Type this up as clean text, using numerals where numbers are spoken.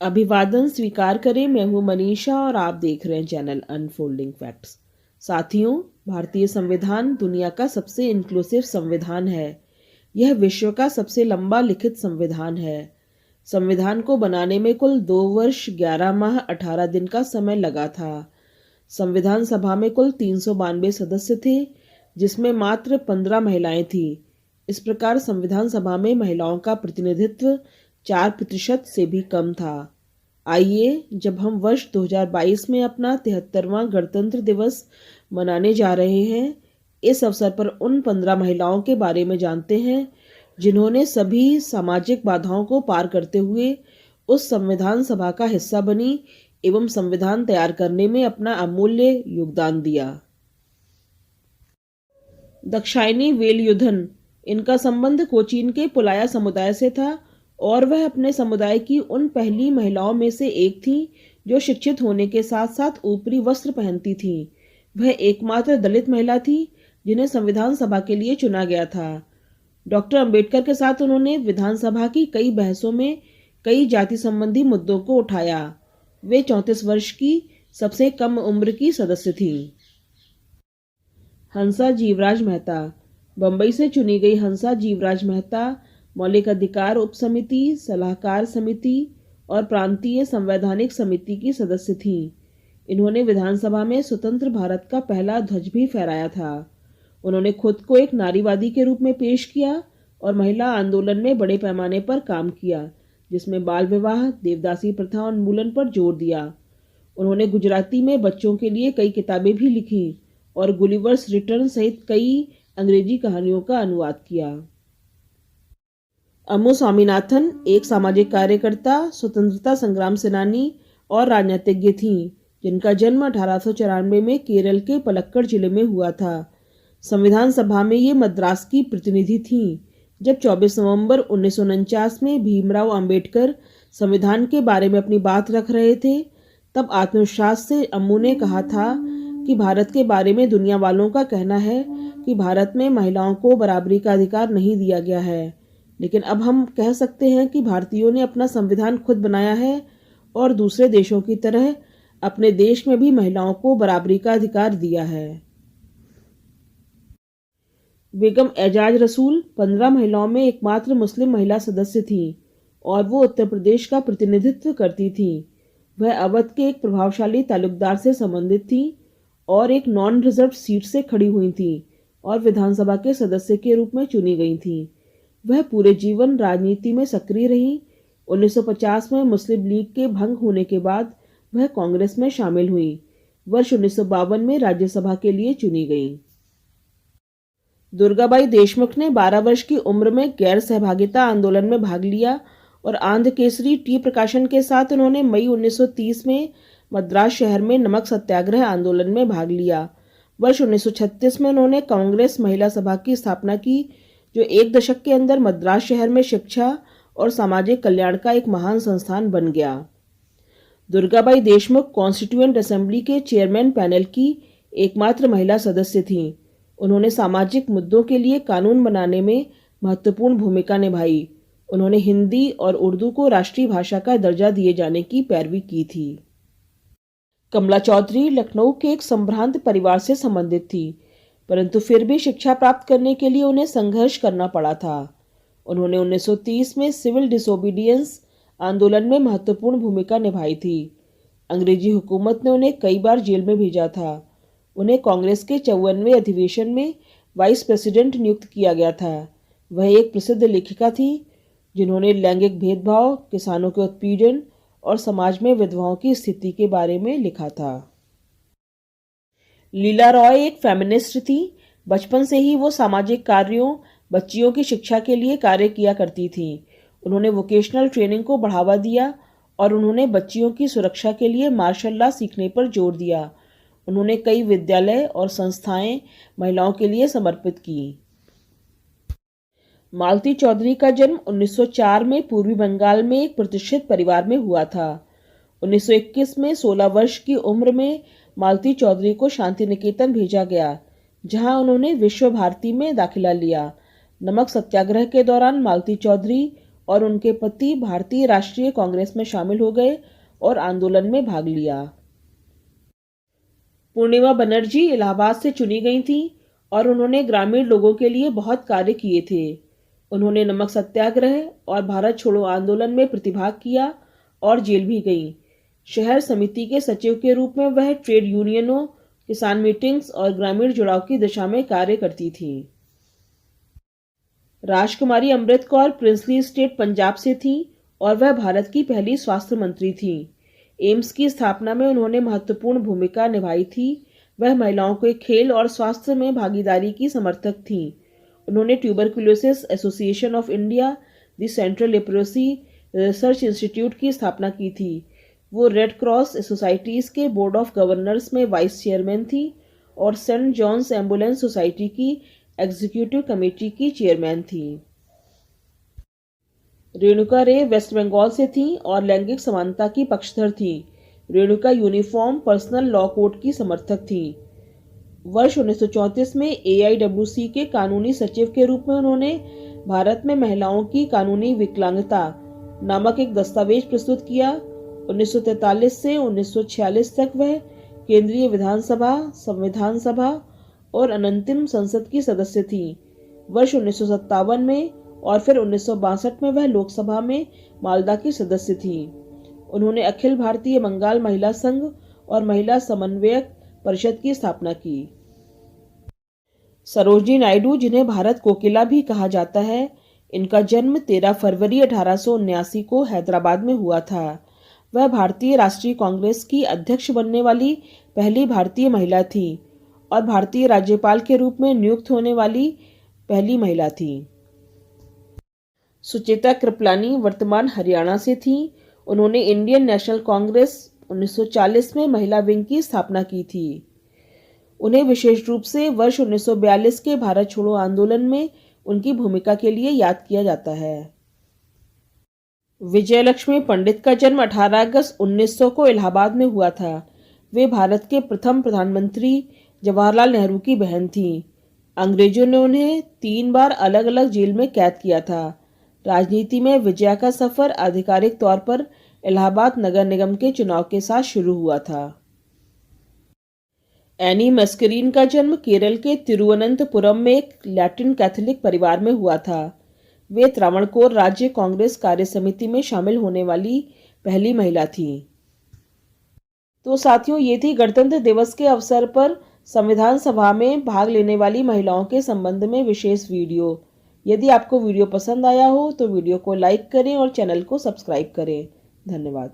अभिवादन स्वीकार करें। मैं हूं मनीषा और आप देख रहे हैं चैनल अनफोल्डिंग फैक्ट्स। साथियों, भारतीय संविधान दुनिया का सबसे इंक्लूसिव संविधान है। यह विश्व का सबसे लंबा लिखित संविधान है। संविधान को बनाने में कुल 2 वर्ष 11 माह 18 दिन का समय लगा था। संविधान सभा में कुल 392 सदस्य थे, जिसमें मात्र 15 महिलाएं थीं। इस प्रकार संविधान सभा में महिलाओं का प्रतिनिधित्व 4% से भी कम था। आइए, जब हम वर्ष 2022 में अपना 73वां गणतंत्र दिवस मनाने जा रहे हैं, इस अवसर पर उन 15 महिलाओं के बारे में जानते हैं जिन्होंने सभी सामाजिक बाधाओं को पार करते हुए उस संविधान सभा का हिस्सा बनी एवं संविधान तैयार करने में अपना अमूल्य योगदान दिया। दाक्षायणी वेलयुधन, इनका संबंध कोचीन के पुलाया समुदाय से था और वह अपने समुदाय की उन पहली महिलाओं में से एक थीं जो शिक्षित होने के साथ साथ ऊपरी वस्त्र पहनती थीं। वह एकमात्र दलित महिला थी जिन्हें संविधान सभा के लिए चुना गया था। डॉक्टर अंबेडकर के साथ उन्होंने विधानसभा की कई बहसों में कई जाति संबंधी मुद्दों को उठाया। वे 34 वर्ष की सबसे कम उम्र की सदस्य थीं। हंसा जीवराज मेहता, बंबई से चुनी गई हंसा जीवराज मेहता मौलिक अधिकार उप समिति, सलाहकार समिति और प्रांतीय संवैधानिक समिति की सदस्य थीं। इन्होंने विधानसभा में स्वतंत्र भारत का पहला ध्वज भी फहराया था। उन्होंने खुद को एक नारीवादी के रूप में पेश किया और महिला आंदोलन में बड़े पैमाने पर काम किया, जिसमें बाल विवाह, देवदासी प्रथा उन्मूलन पर जोर दिया। उन्होंने गुजराती में बच्चों के लिए कई किताबें भी लिखी और गुलिवर्स रिटर्न सहित कई अंग्रेजी कहानियों का अनुवाद किया। अम्मू स्वामीनाथन एक सामाजिक कार्यकर्ता, स्वतंत्रता संग्राम सेनानी और राजनीतिज्ञ थीं, जिनका जन्म 1894 में केरल के पलक्कड़ जिले में हुआ था। संविधान सभा में ये मद्रास की प्रतिनिधि थीं। जब 24 नवंबर 1949 में भीमराव अंबेडकर संविधान के बारे में अपनी बात रख रहे थे, तब आत्मविश्वास से अम्मू ने कहा था कि भारत के बारे में दुनिया वालों का कहना है कि भारत में महिलाओं को बराबरी का अधिकार नहीं दिया गया है, लेकिन अब हम कह सकते हैं कि भारतीयों ने अपना संविधान खुद बनाया है और दूसरे देशों की तरह अपने देश में भी महिलाओं को बराबरी का अधिकार दिया है। बेगम एजाज रसूल 15 महिलाओं में एकमात्र मुस्लिम महिला सदस्य थीं और वो उत्तर प्रदेश का प्रतिनिधित्व करती थीं। वह अवध के एक प्रभावशाली तालुकदार से संबंधित थीं और एक नॉन रिजर्व सीट से खड़ी हुई थीं और विधानसभा के सदस्य के रूप में चुनी गई थीं। वह पूरे जीवन राजनीति में सक्रिय रहीं। 1950 में मुस्लिम लीग के भंग होने के बाद वह कांग्रेस में शामिल हुई। वर्ष 1952 में राज्यसभा के लिए चुनी गईं। दुर्गाबाई देशमुख ने 12 वर्ष की उम्र में गैर सहभागिता आंदोलन में भाग लिया और आंध्र केसरी टी प्रकाशन के साथ उन्होंने मई 1930 में मद्रास शहर में नमक सत्याग्रह आंदोलन में भाग लिया। वर्ष 1936 में उन्होंने कांग्रेस महिला सभा की स्थापना की, जो एक दशक के अंदर मद्रास शहर में शिक्षा और सामाजिक कल्याण का एक महान संस्थान बन गया। दुर्गाबाई देशमुख कॉन्स्टिट्यूएंट असेंबली के चेयरमैन पैनल की एकमात्र महिला सदस्य थीं। उन्होंने सामाजिक मुद्दों के लिए कानून बनाने में महत्वपूर्ण भूमिका निभाई। उन्होंने हिंदी और उर्दू को राष्ट्रीय भाषा का दर्जा दिए जाने की पैरवी की थी। कमला चौधरी लखनऊ के एक संभ्रांत परिवार से संबंधित थी, परंतु फिर भी शिक्षा प्राप्त करने के लिए उन्हें संघर्ष करना पड़ा था। उन्होंने 1930 में सिविल डिसोबीडियंस आंदोलन में महत्वपूर्ण भूमिका निभाई थी। अंग्रेजी हुकूमत ने उन्हें कई बार जेल में भेजा था। उन्हें कांग्रेस के 54वें अधिवेशन में वाइस प्रेसिडेंट नियुक्त किया गया था। वह एक प्रसिद्ध लेखिका थी जिन्होंने लैंगिक भेदभाव, किसानों के उत्पीड़न और समाज में विधवाओं की स्थिति के बारे में लिखा था। लीला रॉय एक फेमिनिस्ट थी। बचपन से ही वो सामाजिक कार्यों, बच्चियों की शिक्षा के लिए कार्य किया करती थी। उन्होंने वोकेशनल ट्रेनिंग को बढ़ावा दिया और उन्होंने बच्चियों की सुरक्षा के लिए मार्शल लॉ सीखने पर जोर दिया। उन्होंने कई विद्यालय और संस्थाएं महिलाओं के लिए समर्पित की। मालती चौधरी का जन्म 1904 में पूर्वी बंगाल में एक प्रतिष्ठित परिवार में हुआ था। 1921 में 16 वर्ष की उम्र में मालती चौधरी को शांति निकेतन भेजा गया, जहां उन्होंने विश्व भारती में दाखिला लिया। नमक सत्याग्रह के दौरान मालती चौधरी और उनके पति भारतीय राष्ट्रीय कांग्रेस में शामिल हो गए और आंदोलन में भाग लिया। पूर्णिमा बनर्जी इलाहाबाद से चुनी गई थीं और उन्होंने ग्रामीण लोगों के लिए बहुत कार्य किए थे। उन्होंने नमक सत्याग्रह और भारत छोड़ो आंदोलन में प्रतिभाग किया और जेल भी गईं। शहर समिति के सचिव के रूप में वह ट्रेड यूनियनों, किसान मीटिंग्स और ग्रामीण जुड़ाव की दिशा में कार्य करती थीं। राजकुमारी अमृत कौर प्रिंसली स्टेट पंजाब से थीं और वह भारत की पहली स्वास्थ्य मंत्री थीं। एम्स की स्थापना में उन्होंने महत्वपूर्ण भूमिका निभाई थी। वह महिलाओं के खेल और स्वास्थ्य में भागीदारी की समर्थक थीं। उन्होंने tuberculosis association of India, the central leprosy research institute की स्थापना की थी। वो रेड क्रॉस सोसाइटीज़ के बोर्ड ऑफ गवर्नर्स में वाइस चेयरमैन थी और सेंट जॉन्स एम्बुलेंस सोसाइटी की एग्जीक्यूटिव कमेटी की चेयरमैन थी। रेणुका रे वेस्ट बंगाल से थीं और लैंगिक समानता की पक्षधर थीं। Renuka uniform personal law code की समर्थक थीं। वर्ष 1934 में AIWC के कानूनी सचिव के रूप में उन्होंने भारत में महिलाओं की कानूनी विकलांगता नामक एक दस्तावेज प्रस्तुत किया। 1943 से 1946 तक वह केंद्रीय विधानसभा, संविधान सभा और अनंतिम संसद की सदस्य थीं। वर्ष 1957 में और फिर 1962 में वह लोकसभा में मालदा की सदस्य थीं। उन्होंने अखिल भारतीय बंगाल महिला संघ और महिला समन्वयक परिषद की स्थापना की। सरोजिनी नायडू, जिन्हें भारत कोकिला भी कहा जाता है, इनका जन्म 13 फरवरी 1879 को हैदराबाद में हुआ था। वह भारतीय राष्ट्रीय कांग्रेस की अध्यक्ष बनने वाली पहली भारतीय महिला थीं और भारतीय राज्यपाल के रूप में नियुक्त होने वाली पहली महिला थीं। सुचेता कृपलानी वर्तमान हरियाणा से थीं। उन्होंने इंडियन नेशनल कांग्रेस 1940 में महिला विंग की स्थापना की थी। उन्हें विशेष रूप से वर्ष 1942 के भारत छोड़ो आंदोलन में उनकी भूमिका के लिए याद किया जाता है। विजयलक्ष्मी पंडित का जन्म 18 अगस्त 1900 को इलाहाबाद में हुआ था। वे भारत के प्रथम प्रधानमंत्री जवाहरलाल नेहरू की बहन थीं। अंग्रेजों ने उन्हें 3 बार अलग अलग जेल में कैद किया था। राजनीति में विजया का सफर आधिकारिक तौर पर इलाहाबाद नगर निगम के चुनाव के साथ शुरू हुआ था। एनी मस्करीन का जन्म केरल के तिरुवनंतपुरम में एक लैटिन कैथोलिक परिवार में हुआ था। वे त्रावणकोर राज्य कांग्रेस कार्य समिति में शामिल होने वाली पहली महिला थीं। तो साथियों, ये थी गणतंत्र दिवस के अवसर पर संविधान सभा में भाग लेने वाली महिलाओं के संबंध में विशेष वीडियो। यदि आपको वीडियो पसंद आया हो तो वीडियो को लाइक करें और चैनल को सब्सक्राइब करें। धन्यवाद।